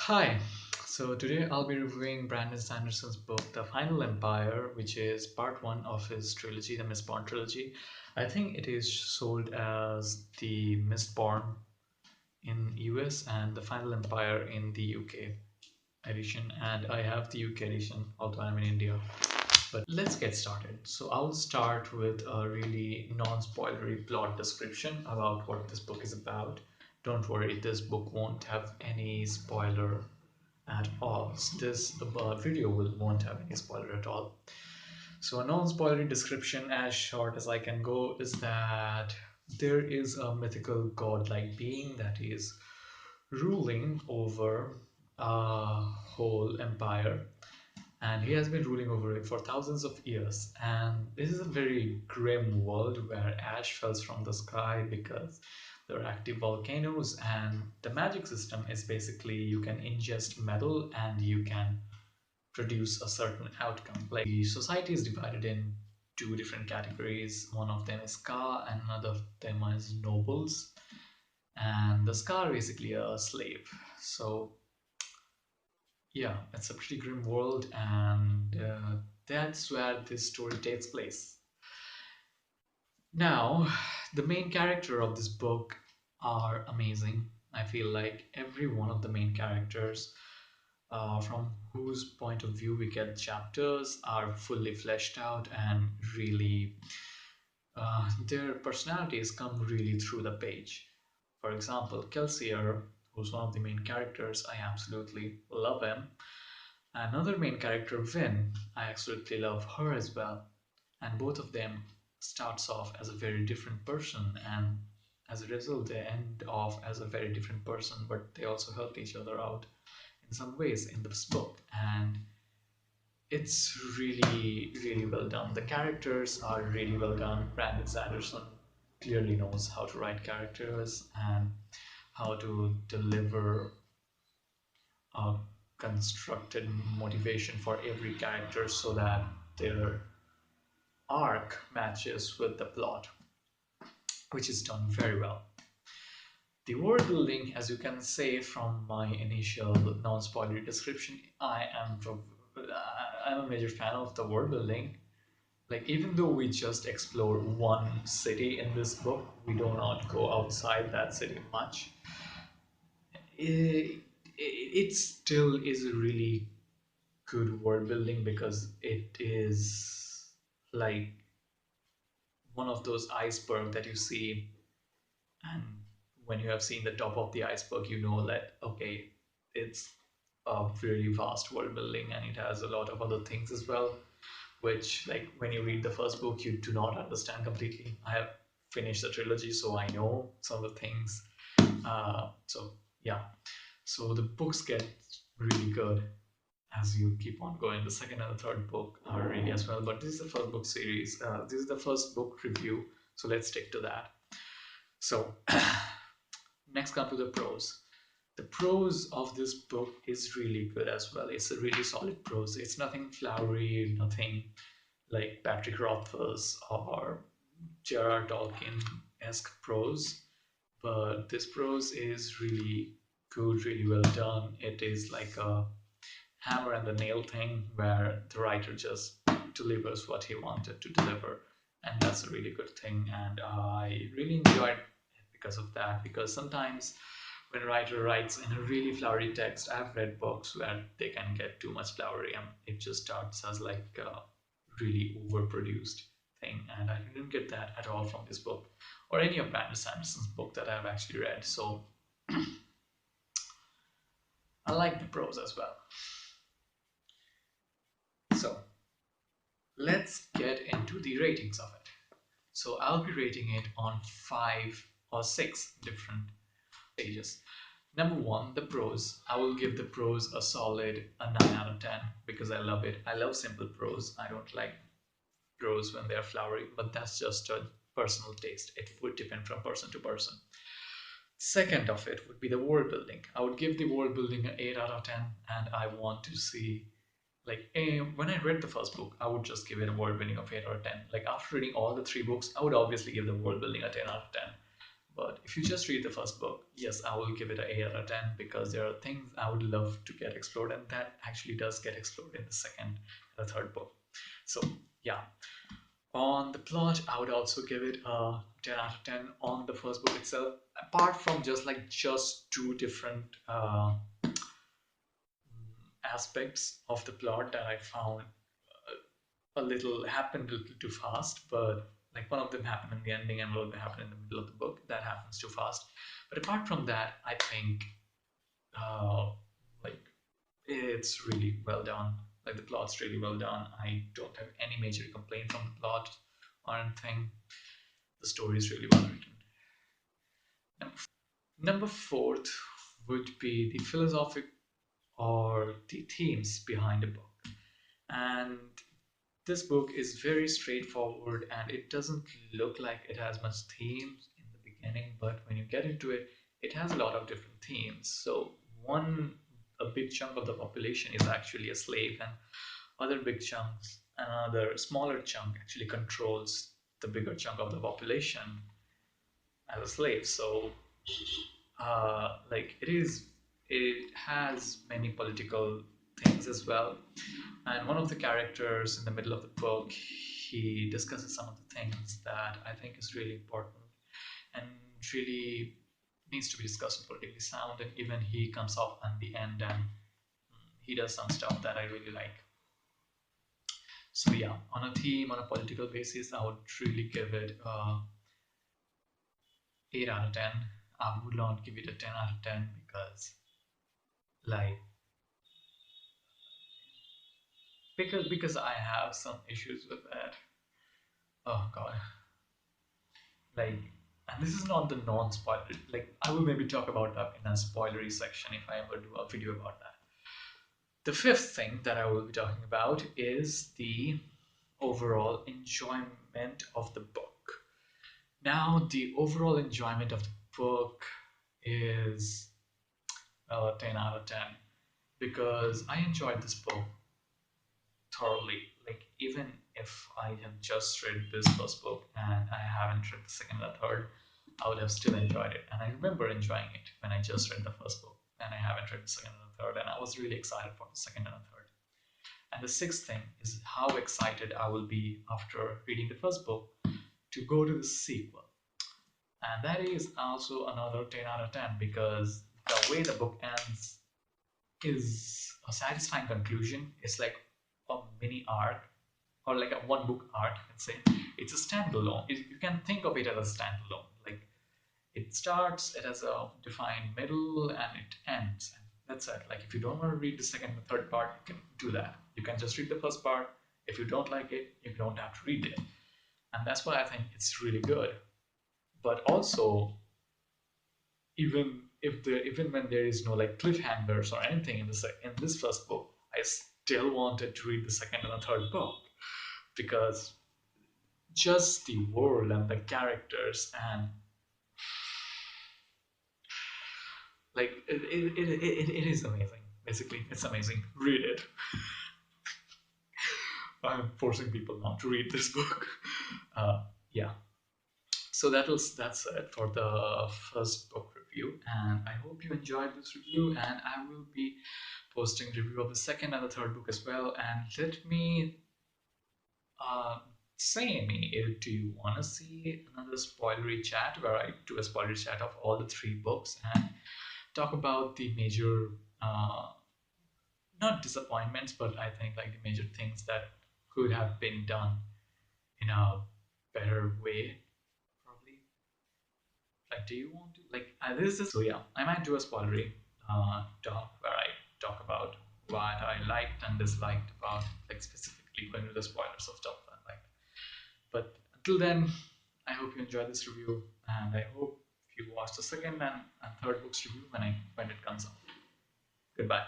Hi, so today I'll be reviewing Brandon Sanderson's book, The Final Empire, which is part one of his trilogy, the Mistborn Trilogy. I think it is sold as the Mistborn in US and The Final Empire in the UK edition, and I have the UK edition, although I'm in India. But let's get started. So I'll start with a really non-spoilery plot description about what this book is about. Don't worry, this book won't have any spoiler at all. This video won't have any spoiler at all. So a non-spoilery description as short as I can go is that there is a mythical god-like being that is ruling over a whole empire, and he has been ruling over it for thousands of years. And this is a very grim world where ash falls from the sky because there are active volcanoes, and the magic system is basically you can ingest metal and you can produce a certain outcome. Like the society is divided in two different categories. One of them is Ka and another of them is nobles. And the Ska are basically a slave. So yeah, it's a pretty grim world, and that's where this story takes place. Now, the main character of this book are amazing. I feel like every one of the main characters, from whose point of view we get chapters, are fully fleshed out and really, their personalities come really through the page. For example, Kelsier, who's one of the main characters, I absolutely love him. Another main character, Vin, I absolutely love her as well. And both of them starts off as a very different person, and as a result they end off as a very different person, but they also help each other out in some ways in this book. And it's really well done. The characters are really well done. Brandon Sanderson clearly knows how to write characters and how to deliver a constructed motivation for every character so that their arc matches with the plot, which is done very well. The world building, as you can say from my initial non-spoilery description, I'm a major fan of the world building. Like, even though we just explore one city in this book, we do not go outside that city much. It still is a really good world building because it is like one of those iceberg that you see, and when you have seen the top of the iceberg, you know that okay, it's a really vast world building, and it has a lot of other things as well, which, like, when you read the first book you do not understand completely. I have finished the trilogy, so I know some of the things. So yeah, so the books get really good as you keep on going. The second and the third book are really as well, but this is the first book series. This is the first book review, so let's stick to that. So next, come to the prose. The prose of this book is really good as well. It's a really solid prose. It's nothing flowery, nothing like Patrick Rothfuss or J.R.R. Tolkien-esque prose, but this prose is really good, really well done. It is like a hammer and the nail thing where the writer just delivers what he wanted to deliver, and that's a really good thing. And I really enjoyed it because of that, because sometimes when a writer writes in a really flowery text, I've read books where they can get too much flowery and it just starts as like a really overproduced thing, and I didn't get that at all from this book or any of Brandon Sanderson's book that I've actually read. So I like the prose as well. So let's get into the ratings of it. So I'll be rating it on 5 or 6 different stages. Number one, the prose. I will give the prose a solid 9 out of 10 because I love it. I love simple prose. I don't like prose when they're flowery, but that's just a personal taste. It would depend from person to person. Second of it would be the world building. I would give the world building an 8 out of 10, and I want to see, like, when I read the first book, I would just give it a world building of 8 out of 10. Like, after reading all the 3 books, I would obviously give the world building a 10 out of 10. But if you just read the first book, yes, I will give it an 8 out of 10 because there are things I would love to get explored, and that actually does get explored in the second and the third book. So, yeah. On the plot, I would also give it a 10 out of 10 on the first book itself. Apart from just two different aspects of the plot that I found happened a little too fast, but like one of them happened in the ending and one of them happened in the middle of the book. That happens too fast. But apart from that, I think uh, like it's really well done. Like the plot's really well done. I don't have any major complaint from the plot or anything. The story is really well written. Number fourth would be the philosophic or the themes behind the book. And this book is very straightforward and it doesn't look like it has much themes in the beginning, but when you get into it, it has a lot of different themes. So a big chunk of the population is actually a slave, and other big chunks, another smaller chunk actually controls the bigger chunk of the population as a slave. So it has many political things as well. And one of the characters in the middle of the book, he discusses some of the things that I think is really important and really needs to be discussed and politically sound. And even he comes up at the end and he does some stuff that I really like. So yeah, on a theme, on a political basis, I would really give it 8 out of 10. I would not give it a 10 out of 10 because like because I have some issues with that. Oh god. Like, and this is not the non-spoiler. Like, I will maybe talk about that in a spoilery section if I ever do a video about that. The fifth thing that I will be talking about is the overall enjoyment of the book. Now, the overall enjoyment of the book is well, a 10 out of 10 because I enjoyed this book thoroughly. Like, even if I have just read this first book and I haven't read the second or third, I would have still enjoyed it. And I remember enjoying it when I just read the first book and I haven't read the second and the third. And I was really excited for the second and the third. And the sixth thing is how excited I will be after reading the first book to go to the sequel. And that is also another 10 out of 10 because the way the book ends is a satisfying conclusion. It's like a mini arc or like a one book arc, let's say. It's a standalone. You can think of it as a standalone. Like it starts, it has a defined middle, and it ends. And that's it. Like if you don't want to read the second and third part, you can do that. You can just read the first part. If you don't like it, you don't have to read it. And that's why I think it's really good. But also, even when there is no like cliffhangers or anything in this first book, I still wanted to read the second and the third book because just the world and the characters and like it is amazing. Basically, it's amazing. Read it. I'm forcing people not to read this book. Yeah. So that's it for the first book review, and I hope you enjoyed this review. And I will be posting review of the second and the third book as well. And let me say me, do you want to see another spoilery chat where I do a spoilery chat of all the three books and talk about the major, not disappointments, but I think like the major things that could have been done in a better way, probably. Like, do you want to like this is so yeah, I might do a spoilery talk where I talk about what I liked and disliked about like specifically going to the spoilers of stuff I liked. But until then, I hope you enjoyed this review, and I hope you watch the second and third books review when it comes out. Goodbye.